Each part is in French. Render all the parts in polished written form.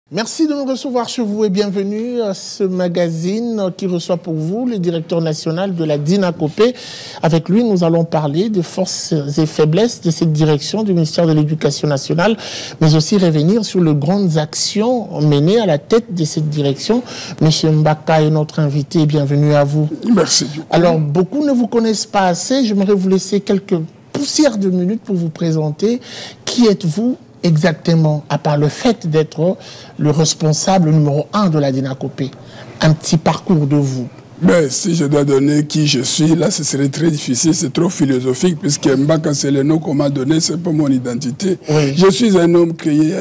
Merci de nous recevoir chez vous et bienvenue à ce magazine qui reçoit pour vous le directeur national de la DINACOPé. Avec lui, nous allons parler des forces et faiblesses de cette direction du ministère de l'Éducation nationale, mais aussi revenir sur les grandes actions menées à la tête de cette direction. Monsieur Mbaka est notre invité, bienvenue à vous. Merci. Alors, beaucoup ne vous connaissent pas assez. J'aimerais vous laisser quelques poussières de minutes pour vous présenter. Qui êtes-vous exactement, à part le fait d'être le responsable numéro 1 de la DINACOPé? Un petit parcours de vous. Ben, si je dois donner qui je suis, là, ce serait très difficile, c'est trop philosophique, puisque Mbaka, c'est le nom qu'on m'a donné, c'est pas mon identité. Oui. Je suis un homme créé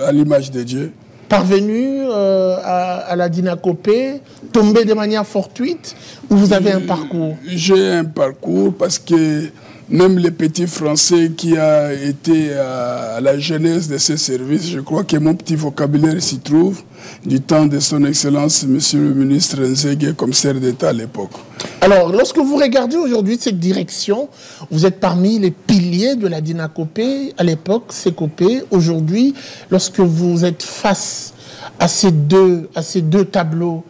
à l'image de Dieu. Parvenu à la DINACOPé, tombé de manière fortuite, ou vous avez un parcours? J'ai un parcours parce que même les petits Français qui a été à la genèse de ces services, je crois que mon petit vocabulaire s'y trouve du temps de son Excellence, Monsieur le ministre Nzégué, commissaire d'État à l'époque. Alors, lorsque vous regardez aujourd'hui cette direction, vous êtes parmi les piliers de la DINACOPé, à l'époque, CECOPé. Aujourd'hui, lorsque vous êtes face à ces deux tableaux,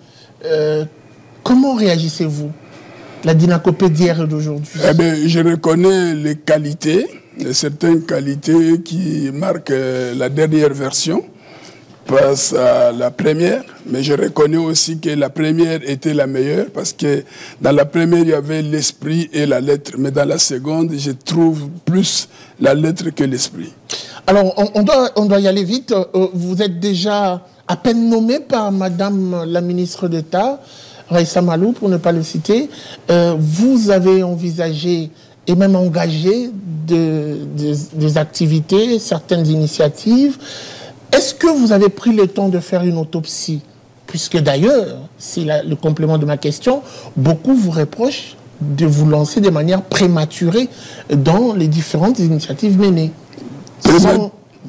comment réagissez-vous? La DINACOPé d'hier et d'aujourd'hui? Eh bien, je reconnais les qualités, certaines qualités qui marquent la dernière version, face à la première, mais je reconnais aussi que la première était la meilleure, parce que dans la première, il y avait l'esprit et la lettre, mais dans la seconde, je trouve plus la lettre que l'esprit. Alors, on doit y aller vite. Vous êtes déjà à peine nommé par Madame la ministre d'État, Raissa Malou, pour ne pas le citer. Vous avez envisagé et même engagé des activités, certaines initiatives. Est-ce que vous avez pris le temps de faire une autopsie? Puisque d'ailleurs, c'est le complément de ma question, beaucoup vous reprochent de vous lancer de manière prématurée dans les différentes initiatives menées.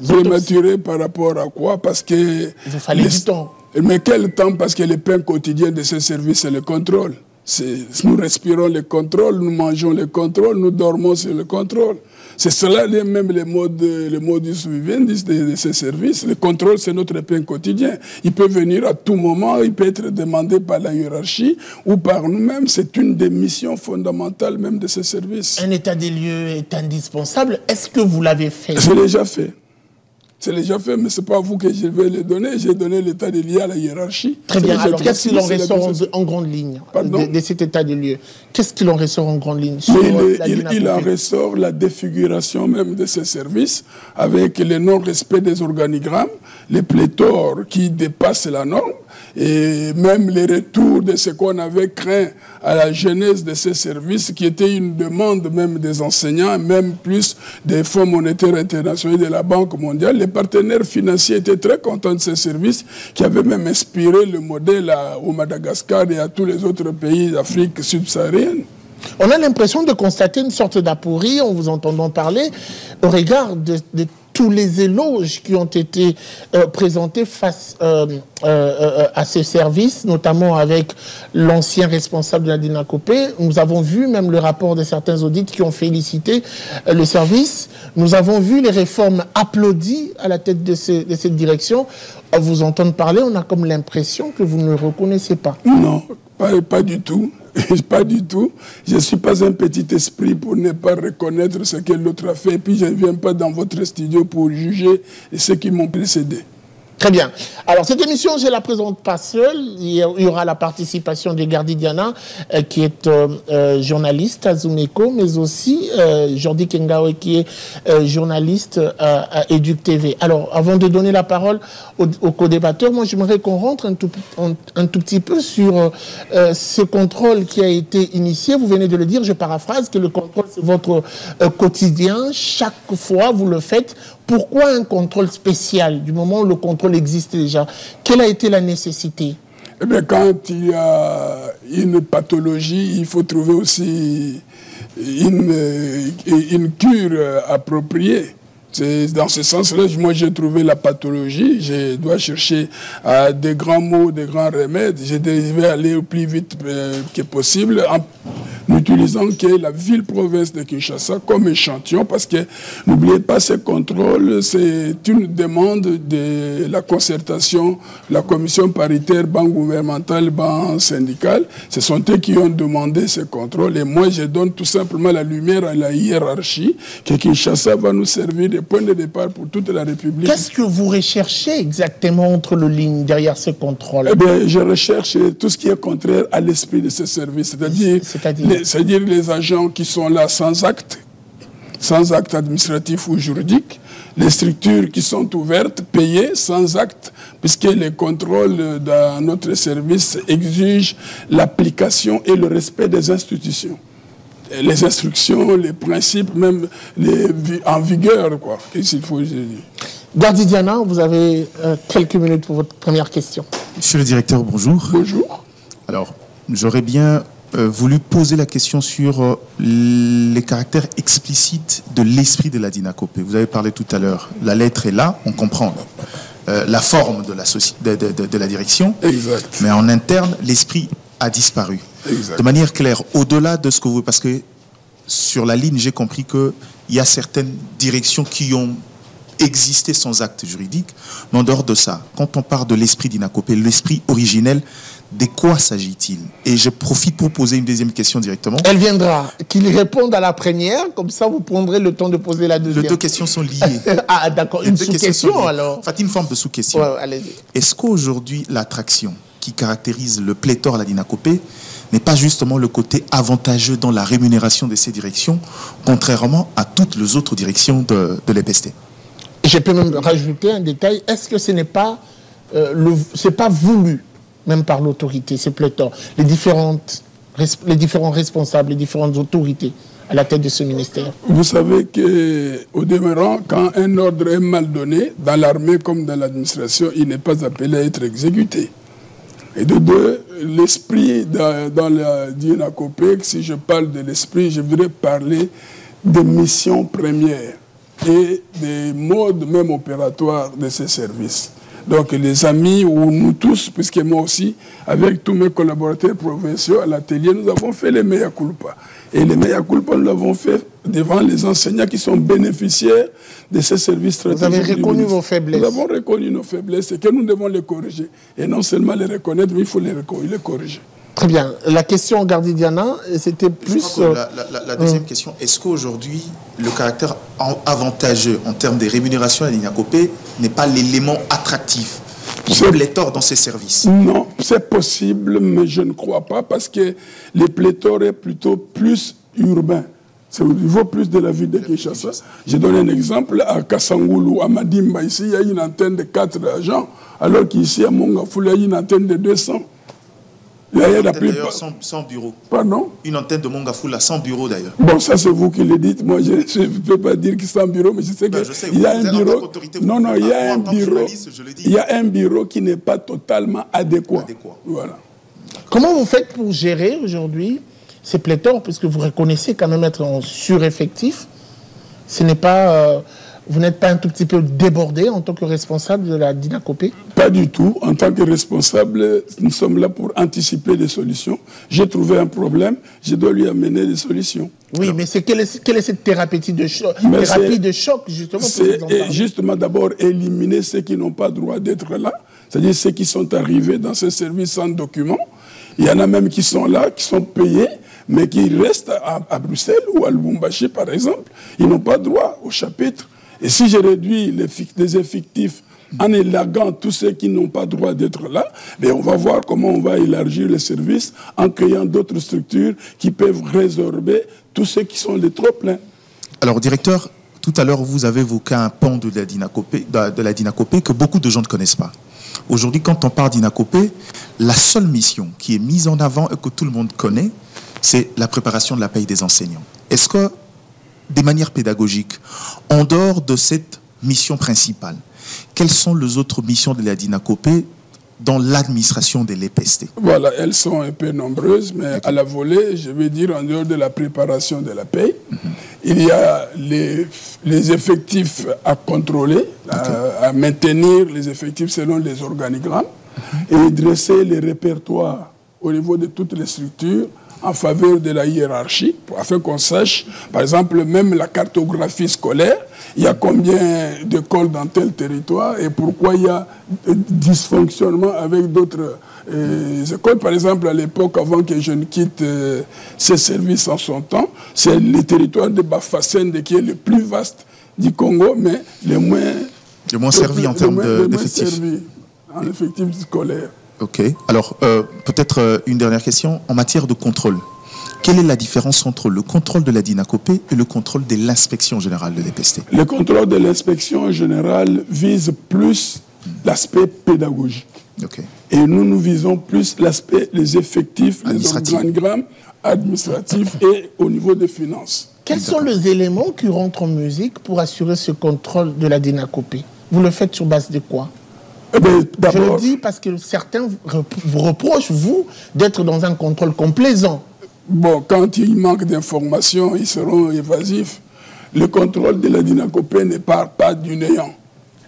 Prématuré par rapport à quoi? Parce que... Il vous fallait du temps. Mais quel temps? Parce que le pain quotidien de ce service, c'est le contrôle. Nous respirons le contrôle, nous mangeons le contrôle, nous dormons sur le contrôle. C'est cela même le modus vivendi de ces services. Le contrôle, c'est notre pain quotidien. Il peut venir à tout moment, il peut être demandé par la hiérarchie ou par nous-mêmes. C'est une des missions fondamentales même de ces services. Un état des lieux est indispensable. Est-ce que vous l'avez fait? C'est déjà fait. C'est déjà fait, mais ce n'est pas à vous que je vais le donner. J'ai donné l'état des lieux à la hiérarchie. Très bien. Alors, qu'est-ce qu'il en ressort en grande ligne de cet état des lieux? Qu'est-ce qu'il en ressort en grande ligne? Il en ressort la défiguration même de ces services, avec le non-respect des organigrammes, les pléthores qui dépassent la norme, et même les retours de ce qu'on avait craint à la genèse de ces services, qui était une demande même des enseignants, même plus des Fonds monétaires internationaux et de la Banque mondiale. Les partenaires financiers étaient très contents de ces services, qui avaient même inspiré le modèle au Madagascar et à tous les autres pays d'Afrique subsaharienne. On a l'impression de constater une sorte d'aporie en vous entendant parler au regard de tous les éloges qui ont été présentés face à ce service, notamment avec l'ancien responsable de la DINACOPé. Nous avons vu même le rapport de certains audits qui ont félicité le service. Nous avons vu les réformes applaudies à la tête de cette direction. À vous entendre parler, on a comme l'impression que vous ne le reconnaissez pas. Non, pas du tout. Pas du tout. Je ne suis pas un petit esprit pour ne pas reconnaître ce que l'autre a fait. Et puis je ne viens pas dans votre studio pour juger ceux qui m'ont précédé. Très bien. Alors, cette émission, je ne la présente pas seule. Il y aura la participation de Gardi Diana, qui est journaliste à Zumeko, mais aussi Jordi Kengawe, qui est journaliste à Éduc TV. Alors, avant de donner la parole aux co-débatteurs, moi, j'aimerais qu'on rentre un tout petit peu sur ce contrôle qui a été initié. Vous venez de le dire, je paraphrase, que le contrôle, c'est votre quotidien. Chaque fois, vous le faites. Pourquoi un contrôle spécial, du moment où le contrôle existe déjà? Quelle a été la nécessité? Eh bien, quand il y a une pathologie, il faut trouver aussi une cure appropriée. C'est dans ce sens-là, moi j'ai trouvé la pathologie, je dois chercher des grands mots, des grands remèdes, je devais aller au plus vite que possible, n'utilisant que la ville-province de Kinshasa comme échantillon, parce que n'oubliez pas, ces contrôles, c'est une demande de la concertation, la commission paritaire, banque gouvernementale, banque syndicale. Ce sont eux qui ont demandé ces contrôles, et moi je donne tout simplement la lumière à la hiérarchie, que Kinshasa va nous servir de point de départ pour toute la République. Qu'est-ce que vous recherchez exactement entre les lignes derrière ce contrôle? Eh bien, je recherche tout ce qui est contraire à l'esprit de ce service, c'est-à-dire les agents qui sont là sans acte administratif ou juridique, les structures qui sont ouvertes, payées, sans acte, puisque les contrôles dans notre service exigent l'application et le respect des institutions. Les instructions, les principes, même en vigueur, quoi. Qu'est-ce qu'il faut dire? Gardi Diana, vous avez quelques minutes pour votre première question. Monsieur le directeur, bonjour. Bonjour. Alors, j'aurais bien voulu poser la question sur les caractères explicites de l'esprit de la DINACOPé. Vous avez parlé tout à l'heure, la lettre est là, on comprend la forme de la direction, exact. Mais en interne, l'esprit a disparu. Exact. De manière claire, au-delà de ce que vous... Parce que sur la ligne, j'ai compris qu'il y a certaines directions qui ont existé sans acte juridique, mais en dehors de ça, quand on parle de l'esprit d'INACOPé, l'esprit originel, de quoi s'agit-il? Et je profite pour poser une deuxième question directement. Elle viendra. Qu'il réponde à la première, comme ça vous prendrez le temps de poser la deuxième. Les deux questions sont liées. Ah d'accord, une sous-question alors. En fait, une forme de sous-question. Ouais, allez-y. Est-ce qu'aujourd'hui, l'attraction qui caractérise le pléthore à la DINACOPé n'est pas justement le côté avantageux dans la rémunération de ces directions, contrairement à toutes les autres directions de l'EPST? Je peux même rajouter un détail. Est-ce que ce n'est pas, c'est pas voulu, même par l'autorité, ces pléthores, les différents responsables, les différentes autorités à la tête de ce ministère? Vous savez qu'au demeurant, quand un ordre est mal donné, dans l'armée comme dans l'administration, il n'est pas appelé à être exécuté. Et de deux, l'esprit dans la DINACOPé, si je parle de l'esprit, je voudrais parler des missions premières et des modes même opératoires de ces services. Donc les amis, ou nous tous, puisque moi aussi, avec tous mes collaborateurs provinciaux à l'atelier, nous avons fait les mea culpa. Et les mea culpa, nous l'avons fait devant les enseignants qui sont bénéficiaires de ces services stratégiques. Vous avez reconnu vos faiblesses. Nous avons reconnu nos faiblesses et que nous devons les corriger. Et non seulement les reconnaître, mais il faut les corriger. Très bien. La question, Gardi Diana, c'était plus... La deuxième question, est-ce qu'aujourd'hui, le caractère avantageux en termes de rémunération à l'INACOPé n'est pas l'élément attractif pour le pléthore dans ces services? Non, c'est possible, mais je ne crois pas, parce que le pléthore est plutôt plus urbain. C'est au niveau plus de la ville de Kinshasa. Je donne un exemple. À Kassangoulou, à Madimba, ici, il y a une antenne de 4 agents, alors qu'ici, à Mongafou, il y a une antenne de 200. D'ailleurs, sans bureau. Pardon? Une antenne de Mongafou, sans bureau d'ailleurs. Bon, ça c'est vous qui le dites. Moi, je ne peux pas dire qu'il y a un bureau, mais je sais qu'il y a un bureau. Non, non, il y a un bureau. Il y a un bureau qui n'est pas totalement adéquat. Voilà. Comment vous faites pour gérer aujourd'hui ces pléthores, puisque vous reconnaissez quand même être en sureffectif? Ce n'est pas... Vous n'êtes pas un tout petit peu débordé en tant que responsable de la DINACOPé? Pas du tout. En tant que responsable, nous sommes là pour anticiper des solutions. J'ai trouvé un problème, je dois lui amener des solutions. Oui, mais quelle est cette thérapie de choc, justement? C'est justement d'abord éliminer ceux qui n'ont pas droit d'être là, c'est-à-dire ceux qui sont arrivés dans ce service sans document. Il y en a même qui sont là, qui sont payés, mais qui restent à Bruxelles ou à Lubumbashi, par exemple. Ils n'ont pas droit au chapitre. Et si je réduis les effectifs en élaguant tous ceux qui n'ont pas droit d'être là, ben on va voir comment on va élargir le service en créant d'autres structures qui peuvent résorber tous ceux qui sont les trop pleins. Alors, directeur, tout à l'heure, vous avez évoqué un pan de la DINACOPé que beaucoup de gens ne connaissent pas. Aujourd'hui, quand on parle d'INACOPé, la seule mission qui est mise en avant et que tout le monde connaît, c'est la préparation de la paye des enseignants. Est-ce que, de manière pédagogique, en dehors de cette mission principale, quelles sont les autres missions de la DINACOPé dans l'administration de l'EPST? Voilà, elles sont un peu nombreuses, mais à la volée, je vais dire en dehors de la préparation de la paye, il y a les effectifs à contrôler, à maintenir les effectifs selon les organigrammes et dresser les répertoires au niveau de toutes les structures en faveur de la hiérarchie, afin qu'on sache, par exemple, même la cartographie scolaire, il y a combien d'écoles dans tel territoire et pourquoi il y a dysfonctionnement avec d'autres écoles. Par exemple, à l'époque, avant que je ne quitte ces services en son temps, c'est le territoire de Bafasende qui est le plus vaste du Congo, mais le moins servi en termes d'effectifs. En effectifs scolaires. Ok. Alors, peut-être une dernière question. En matière de contrôle, quelle est la différence entre le contrôle de la DINACOPé et le contrôle de l'inspection générale de l'EPST? Le contrôle de l'inspection générale vise plus l'aspect pédagogique. Okay. Et nous visons plus l'aspect des effectifs, les organigrammes administratifs et au niveau des finances. Quels sont les éléments qui rentrent en musique pour assurer ce contrôle de la DINACOPé? Vous le faites sur base de quoi? Je le dis parce que certains vous reprochent, vous, d'être dans un contrôle complaisant. Bon, quand il manque d'informations, ils seront évasifs. Le contrôle de la DINACOPé ne part pas du néant.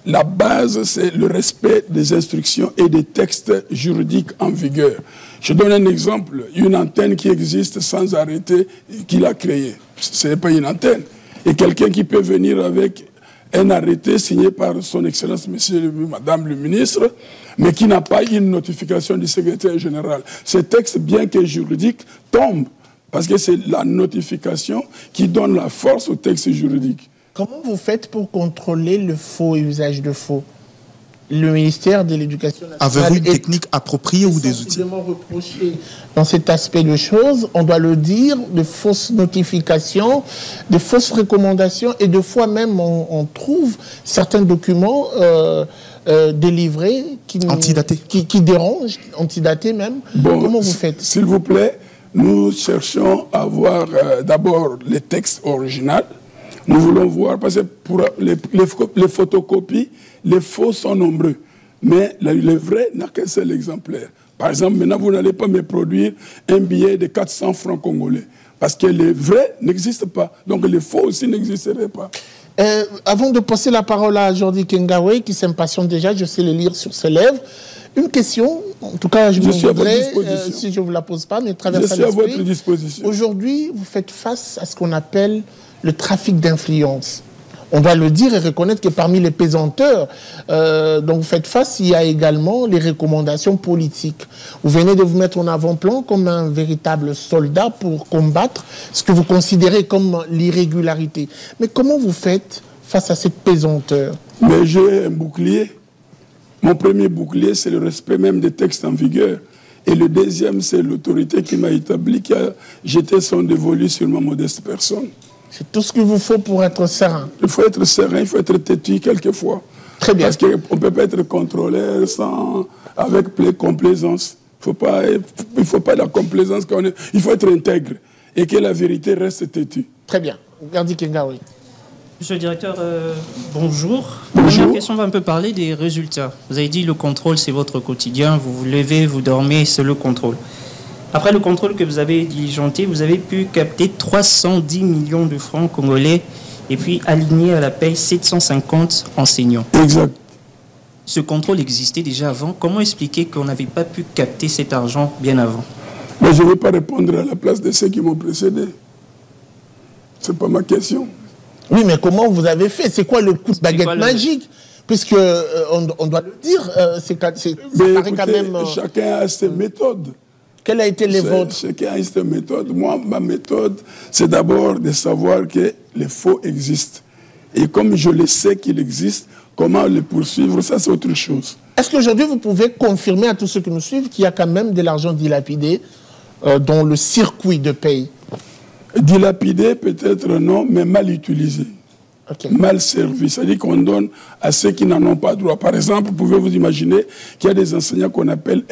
La base, c'est le respect des instructions et des textes juridiques en vigueur. Je donne un exemple. Une antenne qui existe sans arrêter, qu'il a créée. Ce n'est pas une antenne. Et quelqu'un qui peut venir avec un arrêté signé par son Excellence, Madame le ministre, mais qui n'a pas une notification du secrétaire général. Ce texte, bien que juridique, tombe, parce que c'est la notification qui donne la force au texte juridique. Comment vous faites pour contrôler le faux et usage de faux? Le ministère de l'Éducation nationale avez-vous une technique appropriée ou des outils? Reproché dans cet aspect de choses, on doit le dire, de fausses notifications, de fausses recommandations, et de fois même on trouve certains documents délivrés qui dérangent, antidatés même. Bon, comment vous faites? S'il vous plaît, nous cherchons à voir d'abord les textes originaux. Nous voulons voir, parce que pour les photocopies, les faux sont nombreux. Mais le vrai n'a qu'un seul exemplaire. Par exemple, maintenant, vous n'allez pas me produire un billet de 400 francs congolais. Parce que les vrais n'existent pas. Donc les faux aussi n'existeraient pas. Avant de passer la parole à Jordi Kengawe, qui s'impatiente déjà, je sais le lire sur ses lèvres. Une question, en tout cas, je voudrais, si je ne vous la pose pas, mais traverse l'esprit. Je suis à votre disposition. Aujourd'hui, vous faites face à ce qu'on appelle le trafic d'influence. On doit le dire et reconnaître que parmi les pesanteurs dont vous faites face, il y a également les recommandations politiques. Vous venez de vous mettre en avant-plan comme un véritable soldat pour combattre ce que vous considérez comme l'irrégularité. Mais comment vous faites face à cette pesanteur? Mais j'ai un bouclier. Mon premier bouclier, c'est le respect même des textes en vigueur. Et le deuxième, c'est l'autorité qui m'a établi, qui a jeté son dévolu sur ma modeste personne. C'est tout ce qu'il vous faut pour être serein. Il faut être serein, il faut être têtu quelquefois. Très bien. Parce qu'on ne peut pas être contrôleur avec complaisance. Il ne faut pas la complaisance. Il faut être intègre et que la vérité reste têtue. Très bien. Gardi Kengawe. Monsieur le directeur, bonjour. Bonjour. Première question, on va un peu parler des résultats. Vous avez dit le contrôle, c'est votre quotidien. Vous vous levez, vous dormez, c'est le contrôle. Après le contrôle que vous avez diligenté, vous avez pu capter 310 millions de francs congolais et puis aligner à la paye 750 enseignants. Exact. Ce contrôle existait déjà avant. Comment expliquer qu'on n'avait pas pu capter cet argent bien avant? Mais je ne vais pas répondre à la place de ceux qui m'ont précédé. Ce n'est pas ma question. Oui, mais comment vous avez fait? C'est quoi le coup de baguette magique? Puisque, on doit le dire, ça paraît quand même... Chacun a ses méthodes. Quelles a été les vôtres? Chacun a ses méthodes. Moi, ma méthode, c'est d'abord de savoir que les faux existent. Et comme je le sais qu'il existe, comment les poursuivre, ça c'est autre chose. Est-ce qu'aujourd'hui, vous pouvez confirmer à tous ceux qui nous suivent qu'il y a quand même de l'argent dilapidé dans le circuit de paye? Dilapidé, peut-être non, mais mal utilisé. Okay. Mal servi. C'est-à-dire qu'on donne à ceux qui n'en ont pas droit. Par exemple, pouvez-vous imaginer qu'il y a des enseignants qu'on appelle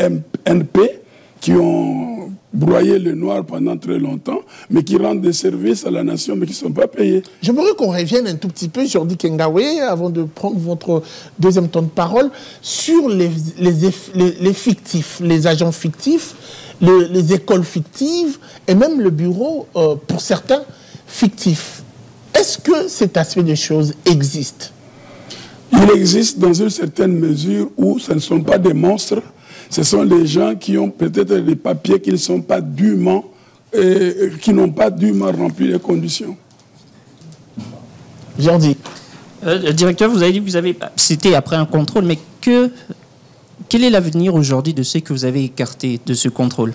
NP, qui ont broyé le noir pendant très longtemps, mais qui rendent des services à la nation, mais qui ne sont pas payés. J'aimerais qu'on revienne un tout petit peu, Jordi Kengawe, avant de prendre votre deuxième temps de parole, sur les fictifs, les agents fictifs, les écoles fictives, et même le bureau, pour certains, fictif. Est-ce que cet aspect des choses existe? Il existe dans une certaine mesure où ce ne sont pas des monstres. Ce sont des gens qui ont peut-être des papiers qui ne sont pas dûment qui n'ont pas dûment rempli les conditions. Jordi. Directeur, vous avez dit que vous avez... C'était après un contrôle, mais quel est l'avenir aujourd'hui de ceux que vous avez écartés de ce contrôle?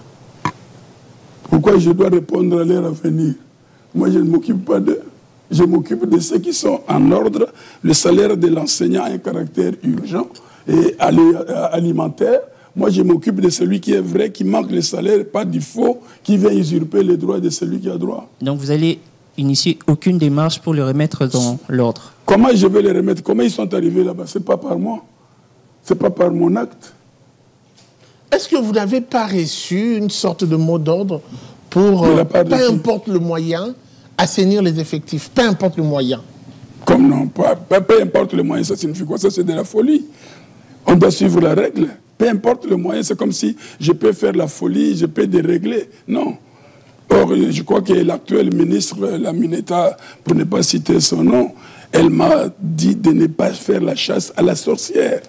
Pourquoi je dois répondre à leur avenir? Moi, je ne m'occupe pas d'eux. Je m'occupe de ceux qui sont en ordre. Le salaire de l'enseignant a un caractère urgent et alimentaire. Moi, je m'occupe de celui qui est vrai, qui manque le salaire, pas du faux, qui vient usurper les droits de celui qui a droit. Donc, vous allez initier aucune démarche pour le remettre dans l'ordre? Comment je vais les remettre? Comment ils sont arrivés là-bas? Ce n'est pas par moi. Ce n'est pas par mon acte. Est-ce que vous n'avez pas reçu une sorte de mot d'ordre pour, peu importe le moyen, assainir les effectifs? Peu importe le moyen. Comme non, peu importe le moyen, ça signifie quoi? Ça, c'est de la folie. On doit suivre la règle. Peu importe le moyen, c'est comme si je peux faire la folie, je peux dérégler. Non. Or, je crois que l'actuel ministre, la Mineta, pour ne pas citer son nom, elle m'a dit de ne pas faire la chasse à la sorcière.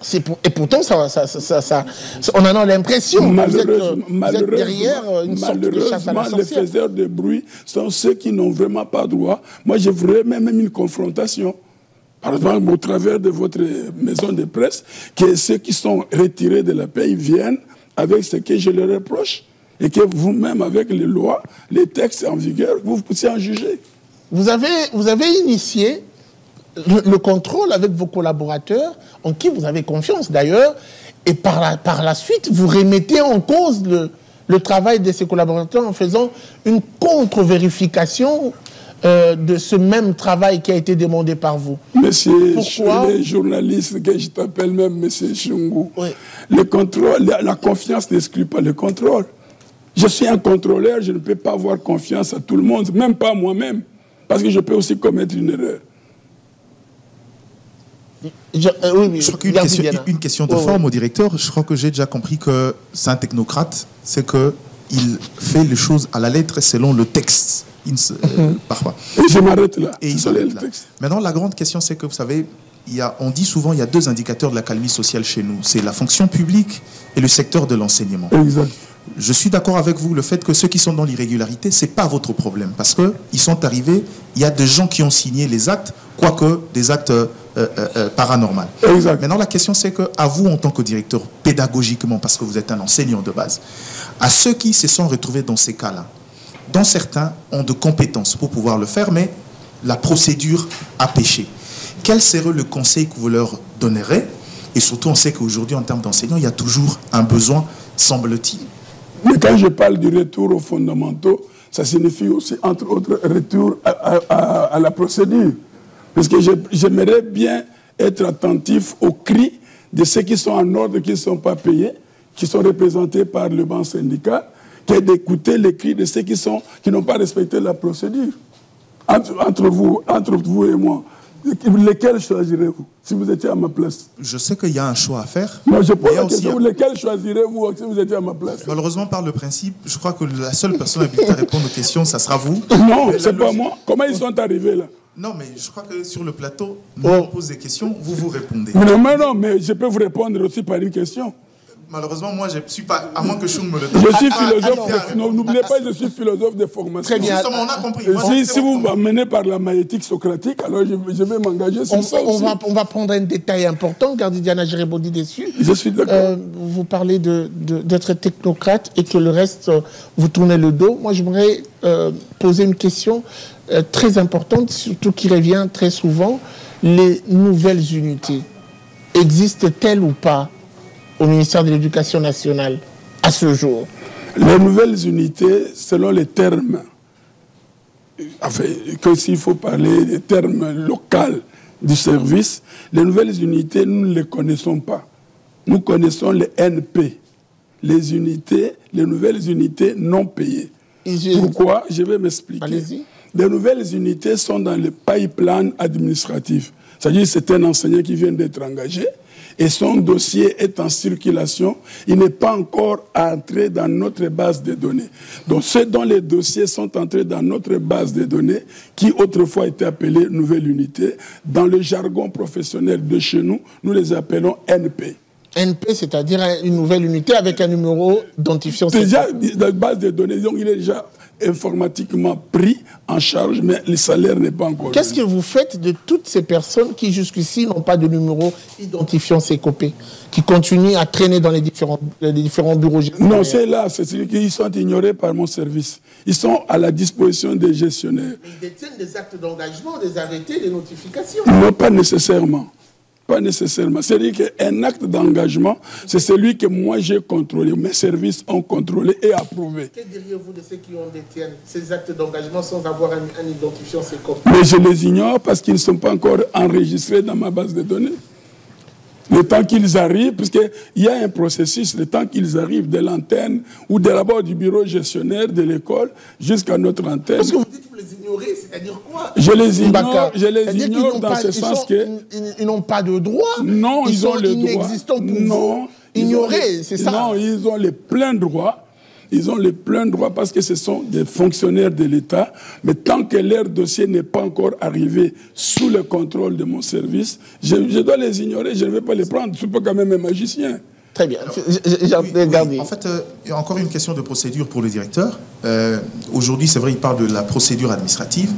Et pourtant, on en a l'impression. Vous êtes derrière une sorte de chasse à la sorcière. Les faiseurs de bruit sont ceux qui n'ont vraiment pas droit. Moi, je voudrais même une confrontation. Par exemple, au travers de votre maison de presse, que ceux qui sont retirés de la paix viennent avec ce que je leur reproche. Et que vous-même, avec les lois, les textes en vigueur, vous puissiez en juger. Vous avez initié le contrôle avec vos collaborateurs, en qui vous avez confiance d'ailleurs, et par la suite, vous remettez en cause le travail de ces collaborateurs en faisant une contre-vérification de ce même travail qui a été demandé par vous. Monsieur, les journalistes, que je t'appelle même Monsieur Chungu, oui. Le contrôle, la confiance n'exclut pas le contrôle. Je suis un contrôleur, je ne peux pas avoir confiance à tout le monde, même pas moi-même, parce que je peux aussi commettre une erreur. Je crois qu'une question de forme au directeur, je crois que j'ai déjà compris que c'est un technocrate, c'est qu'il fait les choses à la lettre selon le texte, parfois. Et je m'arrête là. Et il s'arrête là. Maintenant, la grande question, c'est que vous savez, on dit souvent qu'il y a deux indicateurs de la calmie sociale chez nous. C'est la fonction publique et le secteur de l'enseignement. Exact. Je suis d'accord avec vous, le fait que ceux qui sont dans l'irrégularité, ce n'est pas votre problème. Parce qu'ils sont arrivés, il y a des gens qui ont signé les actes, quoique des actes paranormaux. Exact. Maintenant, la question, c'est qu'à vous, en tant que directeur, pédagogiquement, parce que vous êtes un enseignant de base, à ceux qui se sont retrouvés dans ces cas-là, dont certains ont de compétences pour pouvoir le faire, mais la procédure a péché. Quel serait le conseil que vous leur donnerez? Et surtout, on sait qu'aujourd'hui, en termes d'enseignants, il y a toujours un besoin, semble-t-il. Mais quand je parle du retour aux fondamentaux, ça signifie aussi, entre autres, retour à la procédure. Parce que j'aimerais bien être attentif aux cris de ceux qui sont en ordre, qui ne sont pas payés, qui sont représentés par le banc syndical, que d'écouter les cris de ceux qui n'ont pas respecté la procédure. Entre vous et moi, lesquels choisirez-vous si vous étiez à ma place? Je sais qu'il y a un choix à faire. Moi, je pose la question, lesquels choisirez-vous si vous étiez à ma place? Malheureusement, par le principe, je crois que la seule personne habilitée à répondre aux questions, ça sera vous. Non, c'est pas moi. Comment ils sont arrivés là? Non, mais je crois que sur le plateau, nous on pose des questions, vous répondez. Non, mais je peux vous répondre aussi par une question. Malheureusement, moi, je ne suis pas, à moins que Chung me le donne. Je suis philosophe. N'oubliez pas, je suis philosophe de formation. Très bien. On a compris. Si vous m'amenez par la maïétique socratique, alors je vais m'engager sur ça aussi. On va prendre un détail important, car Diana, j'ai rebondi dessus. Je suis d'accord. Vous parlez d'être technocrate et que le reste, vous tournez le dos. Moi, j'aimerais poser une question très importante, surtout qui revient très souvent. Les nouvelles unités, existent-elles ou pas au ministère de l'Éducation nationale à ce jour? Les nouvelles unités, selon les termes, enfin, que s'il faut parler des termes locaux du service, les nouvelles unités, nous ne les connaissons pas. Nous connaissons les NP, les nouvelles unités non payées. Pourquoi? Je vais m'expliquer. Allez-y. Les nouvelles unités sont dans le pipeline administratif. C'est-à-dire que c'est un enseignant qui vient d'être engagé et son dossier est en circulation. Il n'est pas encore entré dans notre base de données. Donc ceux dont les dossiers sont entrés dans notre base de données, qui autrefois étaient appelés nouvelles unités, dans le jargon professionnel de chez nous, nous les appelons NP. NP, c'est-à-dire une nouvelle unité avec un numéro d'identifiant. Déjà, dans la base de données, donc il est déjà informatiquement pris en charge, mais le salaire n'est pas encore. Qu'est-ce que vous faites de toutes ces personnes qui jusqu'ici n'ont pas de numéro identifiant ces copés, qui continuent à traîner dans les différents bureaux gestionnaires? Non, c'est là, c'est-à-dire qu'ils sont ignorés par mon service. Ils sont à la disposition des gestionnaires. Mais ils détiennent des actes d'engagement, des arrêtés, des notifications. Non, pas nécessairement. Pas nécessairement. C'est-à-dire qu'un acte d'engagement, c'est celui que moi j'ai contrôlé, mes services ont contrôlé et approuvé. Que diriez-vous de ceux qui détiennent ces actes d'engagement sans avoir un identifiant ces copés? Mais je les ignore parce qu'ils ne sont pas encore enregistrés dans ma base de données. Le temps qu'ils arrivent, puisqu'il y a un processus, le temps qu'ils arrivent de l'antenne ou de d'abord du bureau gestionnaire de l'école jusqu'à notre antenne. Parce que vous dites que vous les ignorez, c'est-à-dire quoi? Je les ignore dans ce sens que... Ils n'ont pas de droit. Non, ils ont le droit. Inexistants pour vous. Ignorer, c'est ça? Non, ils ont les pleins droits. Ils ont les pleins droits parce que ce sont des fonctionnaires de l'État. Mais tant que leur dossier n'est pas encore arrivé sous le contrôle de mon service, je dois les ignorer, je ne vais pas les prendre. Je ne suis pas quand même un magicien. Très bien. Oui. En fait, il y a encore une question de procédure pour le directeur. Aujourd'hui, c'est vrai, il parle de la procédure administrative.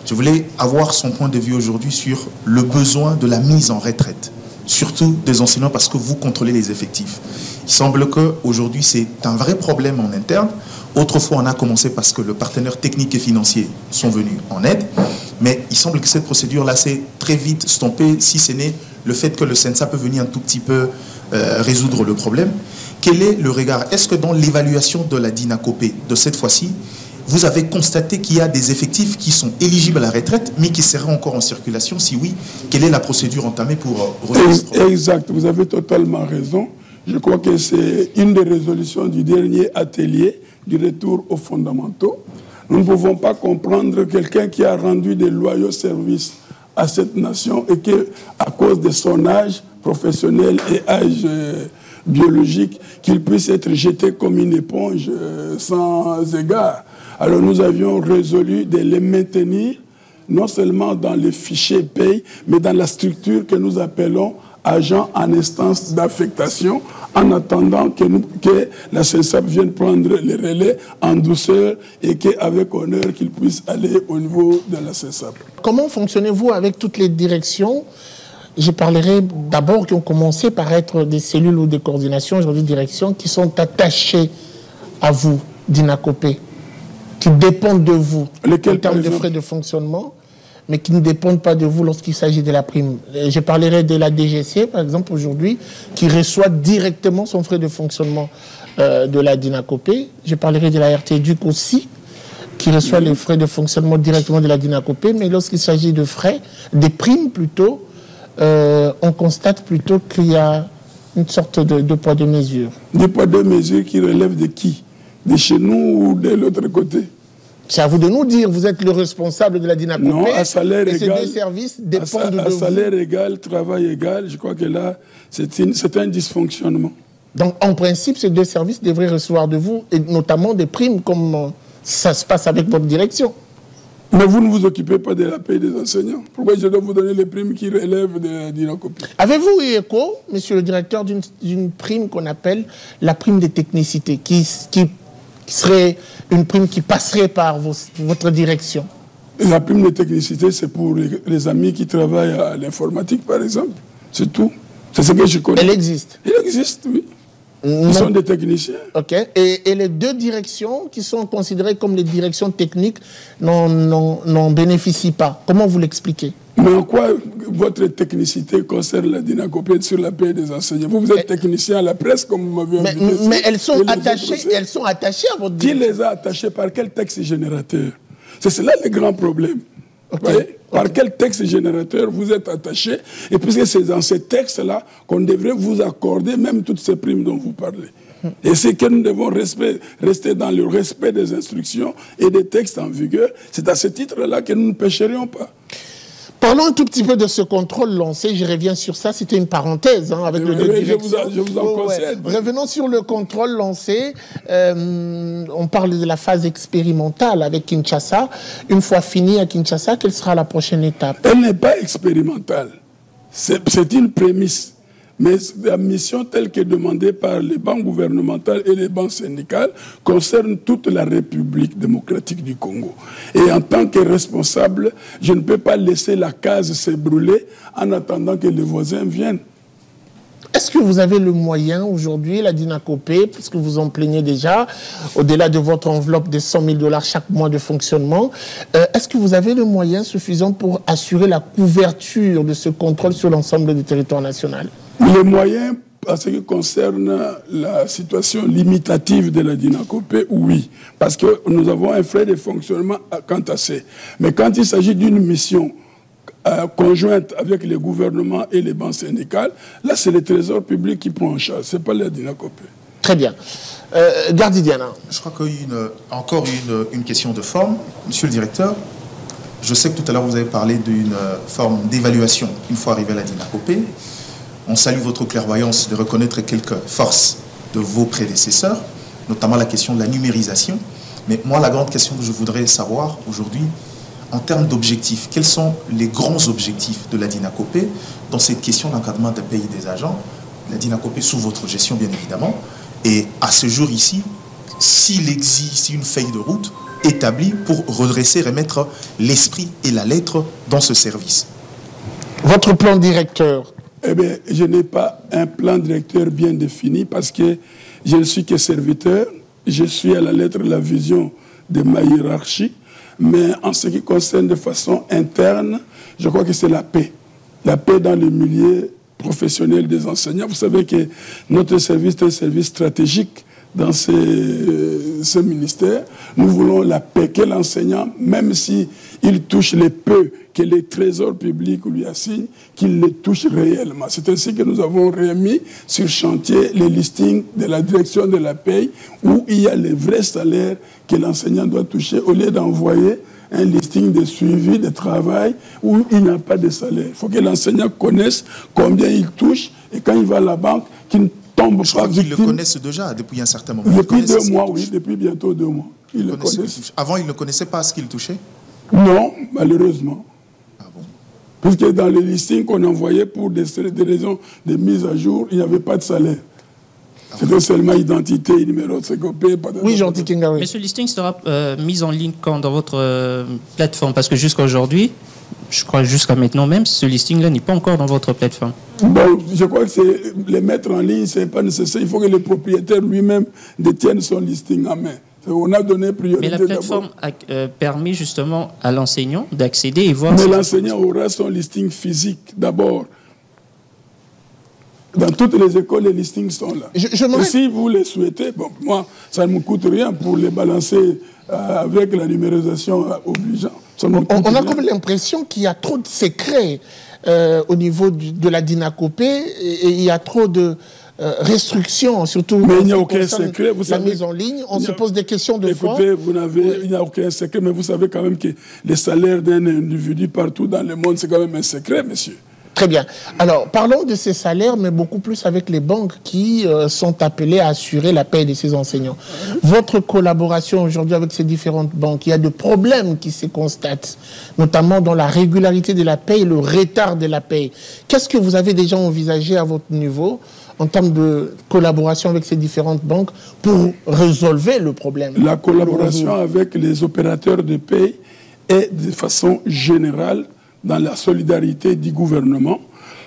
Je voulais avoir son point de vue aujourd'hui sur le besoin de la mise en retraite, surtout des enseignants, parce que vous contrôlez les effectifs. Il semble qu'aujourd'hui, c'est un vrai problème en interne. Autrefois, on a commencé parce que le partenaire technique et financier sont venus en aide. Mais il semble que cette procédure-là s'est très vite stoppée, si ce n'est le fait que le CENSA peut venir un tout petit peu résoudre le problème. Quel est le regard? Est-ce que dans l'évaluation de la DINACOPé de cette fois-ci, vous avez constaté qu'il y a des effectifs qui sont éligibles à la retraite, mais qui seraient encore en circulation? Si oui, quelle est la procédure entamée pour résoudre ce problème? Exact, vous avez totalement raison. Je crois que c'est une des résolutions du dernier atelier du retour aux fondamentaux. Nous ne pouvons pas comprendre quelqu'un qui a rendu des loyaux services à cette nation et qui, à cause de son âge professionnel et âge biologique, qu'il puisse être jeté comme une éponge sans égard. Alors nous avions résolu de les maintenir, non seulement dans les fichiers paye, mais dans la structure que nous appelons agents en instance d'affectation, en attendant que la CENSAP vienne prendre les relais en douceur et qu'avec honneur qu'ils puissent aller au niveau de la CENSAP. Comment fonctionnez-vous avec toutes les directions? Je parlerai d'abord qui ont commencé par être des cellules ou des coordinations, aujourd'hui directions, qui sont attachées à vous, DINACOPé, qui dépendent de vous en termes de frais de fonctionnement, mais qui ne dépendent pas de vous lorsqu'il s'agit de la prime. Je parlerai de la DGC, par exemple, aujourd'hui, qui reçoit directement son frais de fonctionnement de la DINACOPé. Je parlerai de la RTDUC aussi, qui reçoit les frais de fonctionnement directement de la DINACOPé, mais lorsqu'il s'agit de frais, des primes plutôt, on constate plutôt qu'il y a une sorte de poids de mesure. Des poids de mesure qui relèvent de qui? De chez nous ou de l'autre côté? C'est à vous de nous dire, vous êtes le responsable de la DINACOPé. Non, à salaire égal. Ces deux services dépendent de vous. À salaire égal, travail égal, je crois que là, c'est un dysfonctionnement. Donc, en principe, ces deux services devraient recevoir de vous, et notamment des primes, comme ça se passe avec votre direction. Mais vous ne vous occupez pas de la paie des enseignants. Pourquoi je dois vous donner les primes qui relèvent de la DINACOPé? Avez-vous eu écho, monsieur le directeur, d'une prime qu'on appelle la prime des technicités, qui serait une prime qui passerait par votre direction? La prime de technicité, c'est pour les amis qui travaillent à l'informatique, par exemple. C'est tout. C'est ce que je connais. Elle existe? Elle existe, oui. Ils sont des techniciens. OK. Et les deux directions qui sont considérées comme les directions techniques n'en bénéficient pas. Comment vous l'expliquez? Mais en quoi votre technicité concerne la DINACOPé sur la paie des enseignants? Vous êtes technicien à la presse, comme vous m'avez invité. Mais elles sont attachées à votre direction. Qui les a attachées? Par quel texte générateur? C'est cela le grand problème. Okay. Par quel texte générateur vous êtes attaché? Et puisque c'est dans ces textes-là qu'on devrait vous accorder même toutes ces primes dont vous parlez. Et c'est que nous devons rester dans le respect des instructions et des textes en vigueur. C'est à ce titre-là que nous ne pécherions pas. Parlons un tout petit peu de ce contrôle lancé. Je reviens sur ça. C'était une parenthèse avec le direction. Je vous en concède. Revenons sur le contrôle lancé. On parle de la phase expérimentale avec Kinshasa. Une fois fini à Kinshasa, quelle sera la prochaine étape? Elle n'est pas expérimentale. C'est une prémisse. Mais la mission telle que demandée par les banques gouvernementales et les banques syndicales concerne toute la République démocratique du Congo. Et en tant que responsable, je ne peux pas laisser la case se brûler en attendant que les voisins viennent. Est-ce que vous avez le moyen aujourd'hui, la DINACOPé, puisque vous en plaignez déjà, au-delà de votre enveloppe de 100 000 $ chaque mois de fonctionnement, est-ce que vous avez le moyen suffisant pour assurer la couverture de ce contrôle sur l'ensemble du territoire national? Les moyens, en ce qui concerne la situation limitative de la DINACOPé, oui, parce que nous avons un frais de fonctionnement quant à ça. Mais quand il s'agit d'une mission conjointe avec les gouvernements et les banques syndicales, là c'est le trésor public qui prend en charge, ce n'est pas la DINACOPé. Très bien. Gardi Diana. Je crois qu'il y a encore une question de forme. Monsieur le directeur, je sais que tout à l'heure vous avez parlé d'une forme d'évaluation une fois arrivé à la DINACOPé. On salue votre clairvoyance de reconnaître quelques forces de vos prédécesseurs, notamment la question de la numérisation. Mais moi, la grande question que je voudrais savoir aujourd'hui, en termes d'objectifs, quels sont les grands objectifs de la DINACOPé dans cette question d'encadrement des pays des agents? La DINACOPé sous votre gestion, bien évidemment. Et à ce jour ici, s'il existe une feuille de route établie pour redresser, remettre l'esprit et la lettre dans ce service. Votre plan directeur? Eh bien, je n'ai pas un plan directeur bien défini parce que je ne suis que serviteur. Je suis à la lettre la vision de ma hiérarchie. Mais en ce qui concerne de façon interne, je crois que c'est la paix. La paix dans le milieu professionnel des enseignants. Vous savez que notre service est un service stratégique dans ce ministère. Nous voulons la paix, que l'enseignant, même s'il touche les peu que les trésors publics lui assignent, qu'il les touche réellement. C'est ainsi que nous avons remis sur chantier les listings de la direction de la paie où il y a les vrais salaires que l'enseignant doit toucher au lieu d'envoyer un listing de suivi de travail où il n'y a pas de salaire. Il faut que l'enseignant connaisse combien il touche et quand il va à la banque, qu'il ne tombe Je pas crois qu'ils victime. le connaissent déjà depuis un certain moment. Depuis 2 mois, oui, depuis bientôt 2 mois. Ils le connaissent. Avant, ils ne connaissaient pas ce qu'ils touchaient? Non, malheureusement. Ah bon? Puisque dans les listings qu'on envoyait pour des raisons de mise à jour, il n'y avait pas de salaire. C'était seulement identité, numéro de sécopé. Oui, Jean-Di Kengaoui. Mais ce listing sera mis en ligne quand dans votre plateforme? Parce que jusqu'à aujourd'hui, je crois jusqu'à maintenant même, ce listing-là n'est pas encore dans votre plateforme. Bon, je crois que les mettre en ligne, ce n'est pas nécessaire. Il faut que le propriétaire lui-même détienne son listing en main. On a donné priorité. Mais la plateforme permet justement à l'enseignant d'accéder et voir... Mais l'enseignant aura son listing physique d'abord. Dans toutes les écoles, les listings sont là. Et si vous les souhaitez, bon, moi, ça ne me coûte rien pour les balancer avec la numérisation obligeante. On a comme l'impression qu'il y a trop de secrets au niveau de la DINACOPé et il y a trop de restrictions, surtout mais il n'y a aucun secret. Vous la savez, mise en ligne. On se pose des questions de fois. Écoutez, il n'y a aucun secret, mais vous savez quand même que les salaires d'un individu partout dans le monde, c'est quand même un secret, monsieur. Très bien. Alors, parlons de ces salaires, mais beaucoup plus avec les banques qui sont appelées à assurer la paie de ces enseignants. Votre collaboration aujourd'hui avec ces différentes banques, il y a des problèmes qui se constatent, notamment dans la régularité de la paie et le retard de la paie. Qu'est-ce que vous avez déjà envisagé à votre niveau en termes de collaboration avec ces différentes banques pour résolver le problème? La collaboration avec les opérateurs de paie est de façon générale dans la solidarité du gouvernement,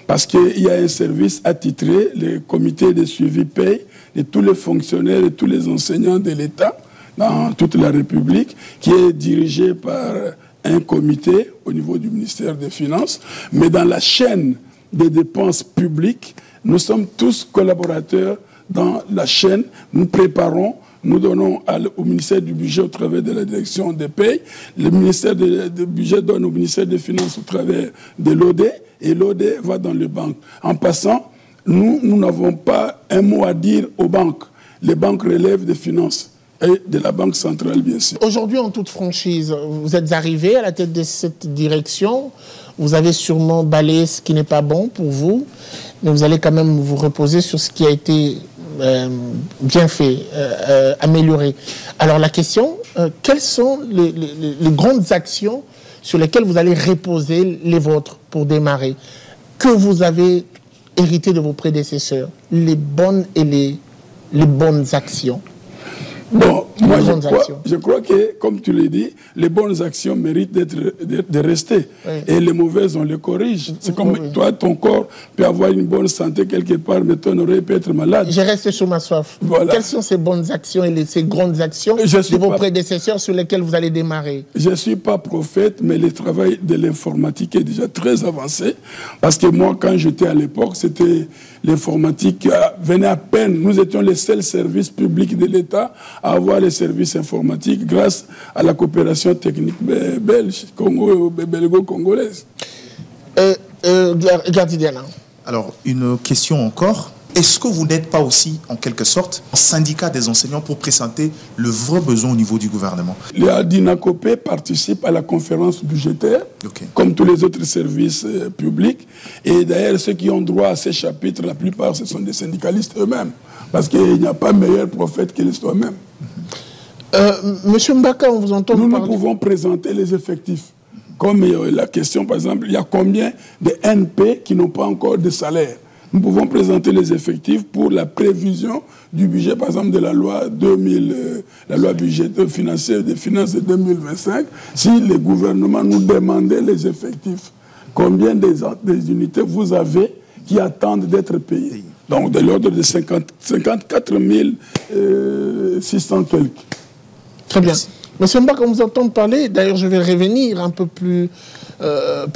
parce qu'il y a un service attitré, le comité de suivi paie, de tous les fonctionnaires et tous les enseignants de l'État dans toute la République, qui est dirigé par un comité au niveau du ministère des Finances. Mais dans la chaîne des dépenses publiques, nous sommes tous collaborateurs dans la chaîne. Nous préparons, nous donnons au ministère du Budget au travers de la direction des payes. Le ministère du Budget donne au ministère des Finances au travers de l'OD et l'OD va dans les banques. En passant, nous n'avons pas un mot à dire aux banques. Les banques relèvent des finances et de la Banque centrale, bien sûr. Aujourd'hui, en toute franchise, vous êtes arrivé à la tête de cette direction. Vous avez sûrement balayé ce qui n'est pas bon pour vous, mais vous allez quand même vous reposer sur ce qui a été bien fait, amélioré. Alors la question, quelles sont les grandes actions sur lesquelles vous allez reposer les vôtres pour démarrer? Que vous avez hérité de vos prédécesseurs, les bonnes et les bonnes actions? Bon, moi je crois que, comme tu l'as dit, les bonnes actions méritent de rester. Oui. Et les mauvaises, on les corrige. C'est comme toi, ton corps peut avoir une bonne santé quelque part, mais ton oreille peut être malade. Je reste sur ma soif. Voilà. Quelles sont ces bonnes actions et ces grandes actions de vos prédécesseurs sur lesquelles vous allez démarrer? Je ne suis pas prophète, mais le travail de l'informatique est déjà très avancé. Parce que moi, quand j'étais à l'époque, c'était l'informatique venait à peine. Nous étions les seuls services publics de l'État à avoir les services informatiques grâce à la coopération technique belge, belgo-congolaise. Gardidiana. Alors, une question encore. Est-ce que vous n'êtes pas aussi, en quelque sorte, un syndicat des enseignants pour présenter le vrai besoin au niveau du gouvernement? La DINACOPE participe à la conférence budgétaire, comme tous les autres services publics. Et d'ailleurs, ceux qui ont droit à ces chapitres, la plupart, ce sont des syndicalistes eux-mêmes. Parce qu'il n'y a pas meilleur prophète que soi-même. Monsieur Mbaka, on vous entend parler. Nous pouvons présenter les effectifs. Comme la question, par exemple, il y a combien de NP qui n'ont pas encore de salaire? Nous pouvons présenter les effectifs pour la prévision du budget, par exemple, de la loi 2000, la loi budgétaire financière des finances de 2025. Si le gouvernement nous demandait les effectifs, combien des unités vous avez qui attendent d'être payées? Donc, de l'ordre de 54 600 quelques. Très bien. Monsieur Mbaka, on vous entend parler, d'ailleurs je vais revenir un peu plus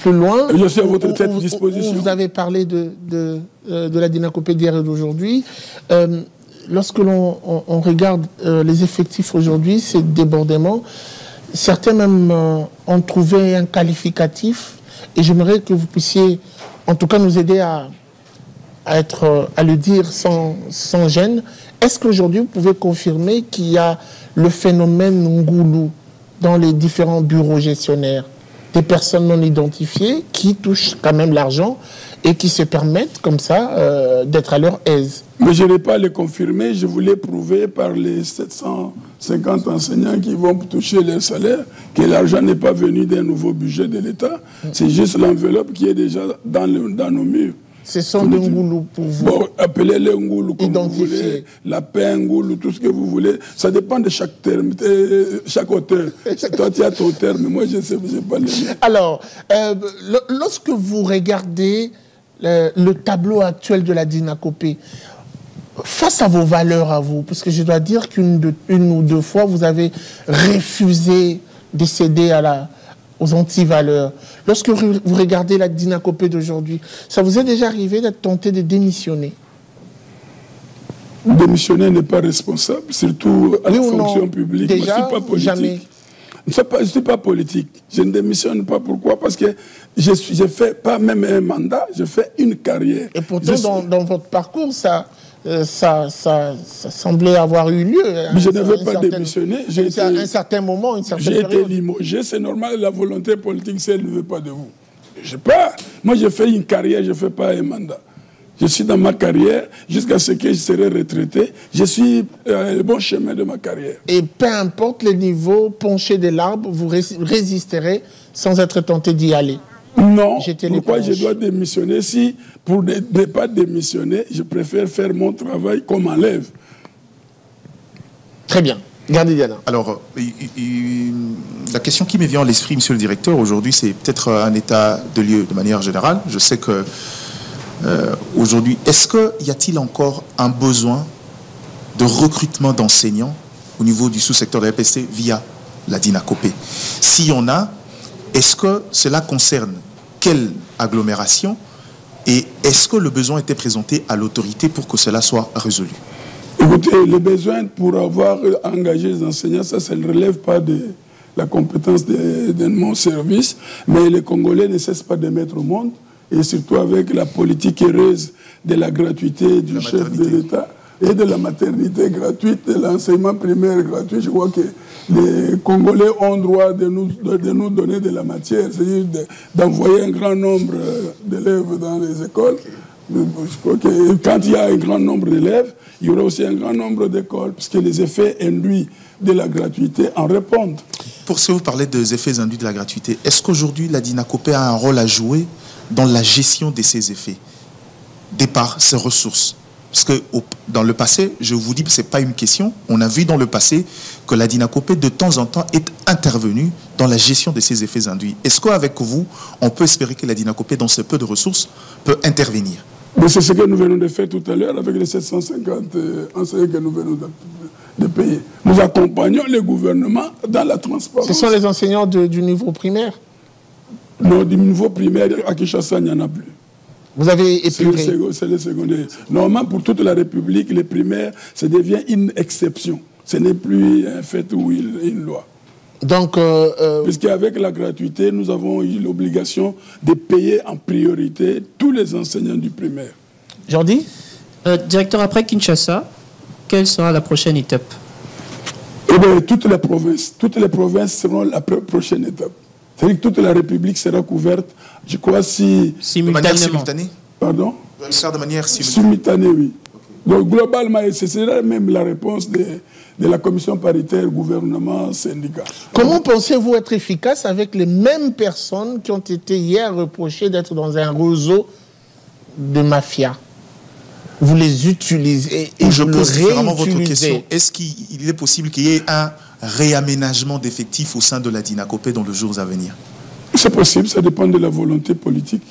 loin. Je suis à votre disposition. Vous avez parlé de la DINACOPE d'hier et d'aujourd'hui. Lorsque l'on regarde les effectifs aujourd'hui, ces débordements, certains même ont trouvé un qualificatif, et j'aimerais que vous puissiez en tout cas nous aider à le dire sans gêne. Est-ce qu'aujourd'hui vous pouvez confirmer qu'il y a le phénomène Ngoulou dans les différents bureaux gestionnaires, des personnes non identifiées qui touchent quand même l'argent et qui se permettent comme ça d'être à leur aise? Mais je n'ai pas à le confirmer, je voulais prouver par les 750 enseignants qui vont toucher leur salaire que l'argent n'est pas venu d'un nouveau budget de l'État, c'est juste l'enveloppe qui est déjà dans nos murs. Ce sont des Ngoulou pour vous. Bon, appelez-les Ngoulou comme vous voulez, lapin, Ngoulou, tout ce que vous voulez. Ça dépend de chaque terme, chaque auteur. Toi, tu as ton terme, mais moi, je ne sais pas les miens. Alors, lorsque vous regardez le tableau actuel de la DINACOPE, face à vos valeurs à vous, parce que je dois dire qu'une ou deux fois, vous avez refusé de céder aux anti-valeurs. Lorsque vous regardez la DINACOPE d'aujourd'hui, ça vous est déjà arrivé d'être tenté de démissionner? Démissionner n'est pas responsable, surtout à la fonction publique. Déjà, moi, je ne suis pas politique. Jamais. Je ne suis pas politique. Je ne démissionne pas. Pourquoi? Parce que je ne fais pas même un mandat, je fais une carrière. Et pourtant, dans votre parcours, ça semblait avoir eu lieu. Mais je ne veux pas démissionner. À un certain moment, une certaine période. J'ai été limogé, c'est normal, la volonté politique, si elle ne veut pas de vous. Je sais pas. Moi, je fais une carrière, je ne fais pas un mandat. Je suis dans ma carrière jusqu'à ce que je serai retraité. Je suis le bon chemin de ma carrière. Et peu importe le niveau penché de l'arbre, vous résisterez sans être tenté d'y aller? Non. Pourquoi je dois démissionner? Si, pour ne pas démissionner, je préfère faire mon travail comme élève. Très bien. Gardidiana. Alors, la question qui me vient à l'esprit, monsieur le directeur, aujourd'hui, c'est peut-être un état de lieu de manière générale. Je sais que aujourd'hui, est-ce qu'il y a-t-il encore un besoin de recrutement d'enseignants au niveau du sous-secteur de la FST via la DINACOPE? S'il y en a, est-ce que cela concerne quelle agglomération et est-ce que le besoin était présenté à l'autorité pour que cela soit résolu? Écoutez, le besoin pour avoir engagé les enseignants, ça ne relève pas de la compétence de mon service, mais les Congolais ne cessent pas de mettre au monde, et surtout avec la politique heureuse de la gratuité du chef de l'État et de la maternité gratuite, de l'enseignement primaire gratuit. Je crois que les Congolais ont droit de nous donner de la matière, c'est-à-dire d'envoyer un grand nombre d'élèves dans les écoles. Je crois que quand il y a un grand nombre d'élèves, il y aura aussi un grand nombre d'écoles, puisque les effets induits de la gratuité en répondent. Pour ce que vous parlez des effets induits de la gratuité, est-ce qu'aujourd'hui la DINACOPE a un rôle à jouer dans la gestion de ces effets? par ces ressources? Parce que dans le passé, je vous dis que ce n'est pas une question, on a vu dans le passé que la Dinakopé de temps en temps est intervenue dans la gestion de ces effets induits. Est-ce qu'avec vous, on peut espérer que la Dinakopé, dans ce peu de ressources, peut intervenir? Mais c'est ce que nous venons de faire tout à l'heure avec les 750 enseignants que nous venons de payer. Nous accompagnons le gouvernement dans la transparence. Ce sont les enseignants du niveau primaire? Non, du niveau primaire, à Kinshasa, il n'y en a plus. Vous avez épuré. C'est le secondaire. Normalement, pour toute la République, les primaires, ça devient une exception. Ce n'est plus un fait ou une loi. Donc, puisqu'avec la gratuité, nous avons eu l'obligation de payer en priorité tous les enseignants du primaire. Jordi? Directeur, après Kinshasa, quelle sera la prochaine étape? Eh bien, toutes les provinces seront la prochaine étape. C'est-à-dire que toute la République sera couverte, je crois, de manière simultanée. Pardon? De manière simultanée, oui. Donc, globalement, ce sera même la réponse de la commission paritaire gouvernement-syndicat. Comment pensez-vous être efficace avec les mêmes personnes qui ont été hier reprochées d'être dans un réseau de mafia? Vous les utilisez et je pose différemment votre question. Est-ce qu'il est possible qu'il y ait un réaménagement d'effectifs au sein de la Dinakopé dans les jours à venir? C'est possible, ça dépend de la volonté politique.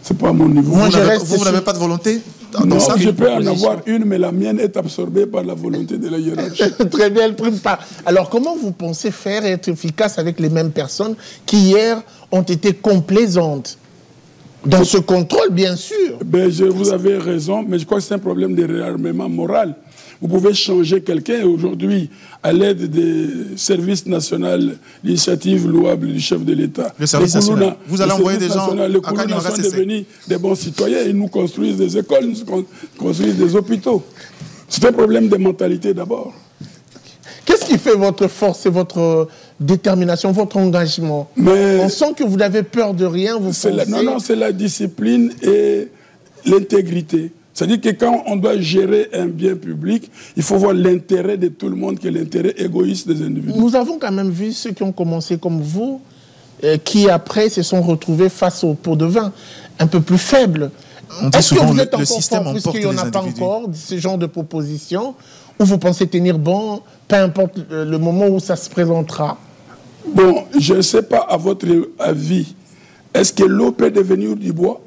C'est pas à mon niveau. Vous n'avez pas de volonté? Non, je peux en avoir une, mais la mienne est absorbée par la volonté de la hiérarchie. Très bien, elle prime pas. Alors, comment vous pensez faire et être efficace avec les mêmes personnes qui, hier, ont été complaisantes? Dans ce contrôle, bien sûr. Ben, vous avez raison, mais je crois que c'est un problème de réarmement moral. Vous pouvez changer quelqu'un aujourd'hui à l'aide des services nationaux, l'initiative louable du chef de l'État. Le service national. Vous allez envoyer des gens à Koulouna sont devenus des bons citoyens. Ils nous construisent des écoles, ils nous construisent des hôpitaux. C'est un problème de mentalité d'abord. Qu'est-ce qui fait votre force et votre détermination, votre engagement? On sent que vous n'avez peur de rien, vous pensez... Non, c'est la discipline et l'intégrité. C'est-à-dire que quand on doit gérer un bien public, il faut voir l'intérêt de tout le monde, que l'intérêt égoïste des individus. Nous avons quand même vu ceux qui ont commencé comme vous, qui après se sont retrouvés face au pot de vin, un peu plus faibles. Est-ce que vous êtes encore fort puisqu'il n'y en a pas encore ce genre de propositions, ou vous pensez tenir bon, peu importe le moment où ça se présentera? Bon, je ne sais pas à votre avis, est-ce que l'eau peut devenir du bois?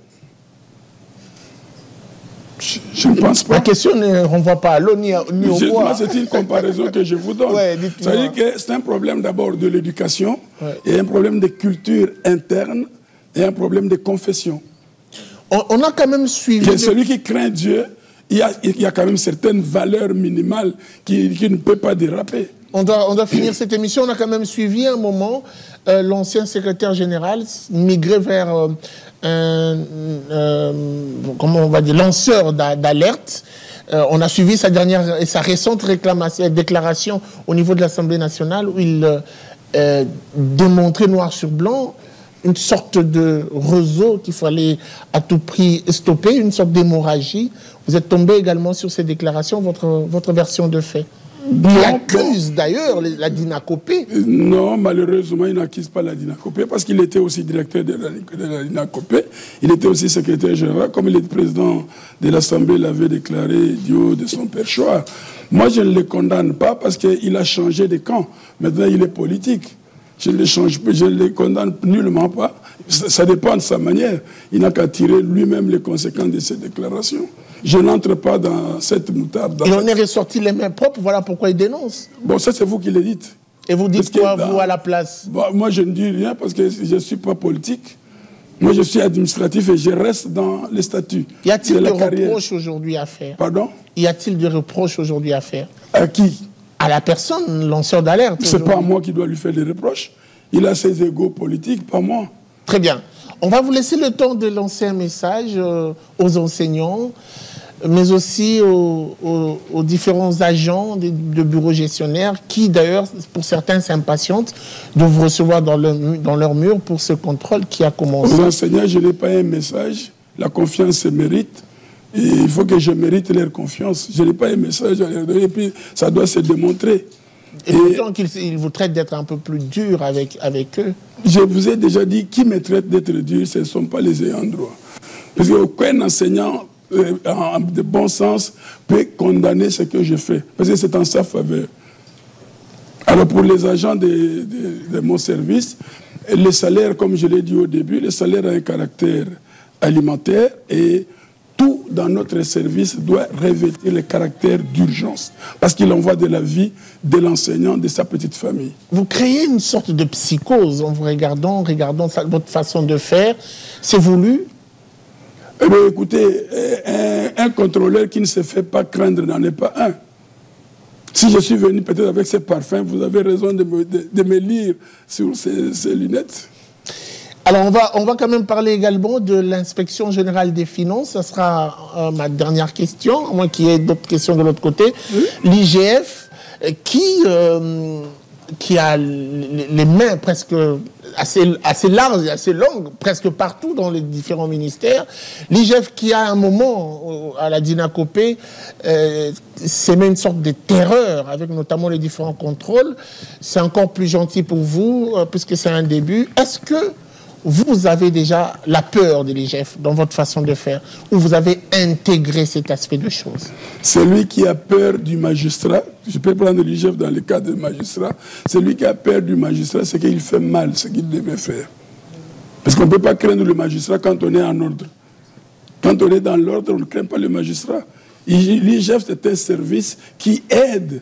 Je ne pense pas. La question ne renvoie pas à l'eau ni au bois. C'est une comparaison que je vous donne. C'est-à-dire que c'est un problème d'abord de l'éducation, et un problème de culture interne, et un problème de confession. On a quand même suivi... Celui qui craint Dieu, il y a quand même certaines valeurs minimales qui ne peuvent pas déraper. On doit finir cette émission. On a quand même suivi un moment l'ancien secrétaire général migrer vers comment on va dire, lanceur d'alerte. On a suivi sa récente déclaration au niveau de l'Assemblée nationale où il démontrait noir sur blanc une sorte de réseau qu'il fallait à tout prix stopper, une sorte d'hémorragie. Vous êtes tombé également sur ces déclarations, votre version de fait. Il accuse d'ailleurs la Dinakopé. Non, malheureusement, il n'accuse pas la Dinakopé parce qu'il était aussi directeur de la Dinakopé. Il était aussi secrétaire général, comme le président de l'Assemblée l'avait déclaré du haut de son perchoir. Moi, je ne le condamne pas parce qu'il a changé de camp. Maintenant, il est politique. Je ne le condamne nullement pas. Ça dépend de sa manière. Il n'a qu'à tirer lui-même les conséquences de ses déclarations. Je n'entre pas dans cette moutarde. Il en est ressorti les mains propres, voilà pourquoi il dénonce. Bon, ça c'est vous qui le dites. Et vous dites quoi, vous, à la place? Bon, moi, je ne dis rien parce que je ne suis pas politique. Moi, je suis administratif et je reste dans les statuts. Y a-t-il des reproches aujourd'hui à faire? Pardon? Y a-t-il des reproches aujourd'hui à faire? À qui? À la personne, lanceur d'alerte. C'est pas moi qui dois lui faire des reproches. Il a ses égos politiques, pas moi. Très bien. On va vous laisser le temps de lancer un message aux enseignants, mais aussi aux différents agents de bureaux gestionnaires qui, d'ailleurs, pour certains, s'impatientent de vous recevoir dans leur mur pour ce contrôle qui a commencé. Aux enseignants, je n'ai pas un message. La confiance se mérite. Et il faut que je mérite leur confiance. Je n'ai pas un message à leur donner. Et puis, ça doit se démontrer. Et pourtant qu'ils vous traitent d'être un peu plus dur avec eux. Je vous ai déjà dit, qui me traite d'être dur, ce ne sont pas les ayants droit. Parce qu'aucun enseignant de bon sens, peut condamner ce que je fais. Parce que c'est en sa faveur. Alors pour les agents de mon service, les salaires, comme je l'ai dit au début, les salaires ont un caractère alimentaire et tout dans notre service doit revêtir le caractère d'urgence. Parce qu'il en va de la vie de l'enseignant, de sa petite famille. Vous créez une sorte de psychose en vous regardant votre façon de faire. C'est voulu? Eh bien, écoutez, un contrôleur qui ne se fait pas craindre n'en est pas un. Si je suis venu peut-être avec ces parfums, vous avez raison de me lire sur ces lunettes. Alors, on va quand même parler également de l'inspection générale des finances. Ça sera ma dernière question, à moins qu'il y ait d'autres questions de l'autre côté. Oui. L'IGF, qui a les mains presque assez larges et assez longues, presque partout dans les différents ministères. L'IGF qui a un moment à la Dinakopé s'émet une sorte de terreur avec notamment les différents contrôles. C'est encore plus gentil pour vous puisque c'est un début. Est-ce que vous avez déjà la peur de l'IGF dans votre façon de faire, ou vous avez intégré cet aspect de choses? Celui qui a peur du magistrat, je peux prendre l'IGF dans le cas du magistrat, celui qui a peur du magistrat, c'est qu'il fait mal ce qu'il devait faire. Parce qu'on ne peut pas craindre le magistrat quand on est en ordre. Quand on est dans l'ordre, on ne craint pas le magistrat. L'IGF, c'est un service qui aide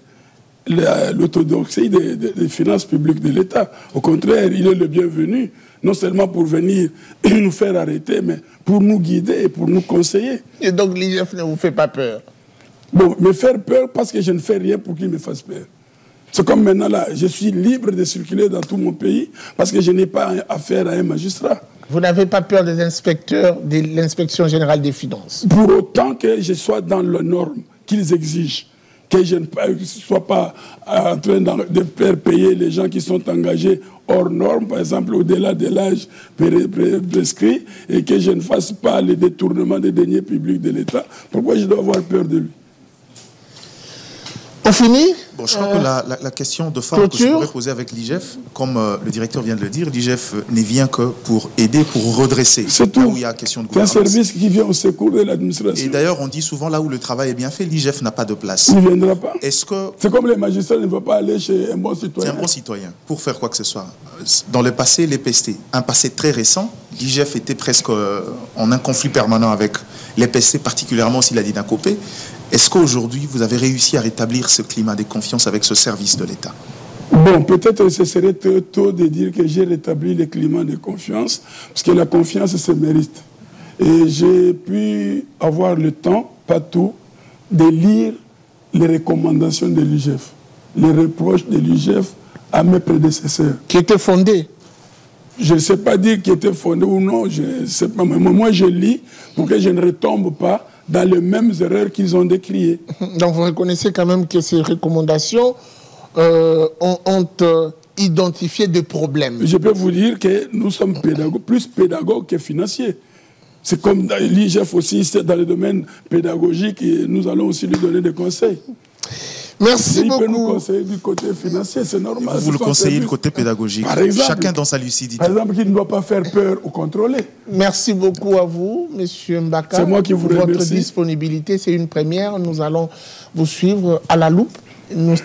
l'orthodoxie des finances publiques de l'État. Au contraire, il est le bienvenu, non seulement pour venir nous faire arrêter, mais pour nous guider et pour nous conseiller. Et donc l'IGF ne vous fait pas peur? Bon, me faire peur parce que je ne fais rien pour qu'il me fasse peur. C'est comme maintenant là, je suis libre de circuler dans tout mon pays parce que je n'ai pas affaire à un magistrat. Vous n'avez pas peur des inspecteurs de l'inspection générale des finances? Pour autant que je sois dans les normes qu'ils exigent. Que je ne sois pas en train de faire payer les gens qui sont engagés hors normes, par exemple au-delà de l'âge prescrit, et que je ne fasse pas le détournement des deniers publics de l'État. Pourquoi je dois avoir peur de lui? On finit? Bon, je crois que la question de forme que je pourrais poser avec l'IGF, comme le directeur vient de le dire, l'IGF ne vient que pour aider, pour redresser. C'est tout. Là où il y a question de gouvernance. C'est un service qui vient au secours de l'administration. Et d'ailleurs, on dit souvent là où le travail est bien fait, l'IGF n'a pas de place. Il ne viendra pas. Est-ce que... C'est comme les magistrats ne vont pas aller chez un bon citoyen. C'est un bon citoyen, pour faire quoi que ce soit. Dans le passé, les PST, un passé très récent, l'IGF était presque en un conflit permanent avec les PST, particulièrement aussi la Dinakopé. Est-ce qu'aujourd'hui, vous avez réussi à rétablir ce climat de confiance avec ce service de l'État? Bon, peut-être que ce serait trop tôt de dire que j'ai rétabli le climat de confiance, parce que la confiance se mérite. Et j'ai pu avoir le temps, pas tout, de lire les recommandations de l'IGF, les reproches de l'IGF à mes prédécesseurs. Qui étaient fondés? Je ne sais pas dire qui étaient fondés ou non, je sais pas, mais moi je lis pour que je ne retombe pas dans les mêmes erreurs qu'ils ont décriées. Donc vous reconnaissez quand même que ces recommandations ont identifié des problèmes. Je peux vous dire que nous sommes plus pédagogues que financiers. C'est comme l'IGF aussi, c'est dans le domaine pédagogique et nous allons aussi lui donner des conseils. Merci beaucoup. Il peut nous conseiller du côté financier, c'est normal. Vous le conseillez du côté pédagogique. Par exemple, chacun dans sa lucidité. Par exemple, qui ne doit pas faire peur ou contrôler. Merci beaucoup à vous, M. Mbaka. C'est moi qui vous remercie. Votre disponibilité, c'est une première. Nous allons vous suivre à la loupe,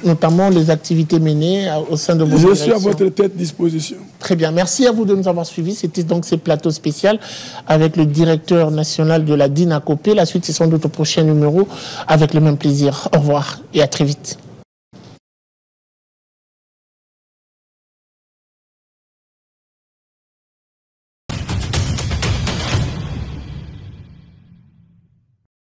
notamment les activités menées au sein de vos directions. Je suis à votre tête disposition. Très bien. Merci à vous de nous avoir suivis. C'était donc ce plateau spécial avec le directeur national de la Dinakopé. La suite, c'est sans doute au prochain numéro avec le même plaisir. Au revoir et à très vite.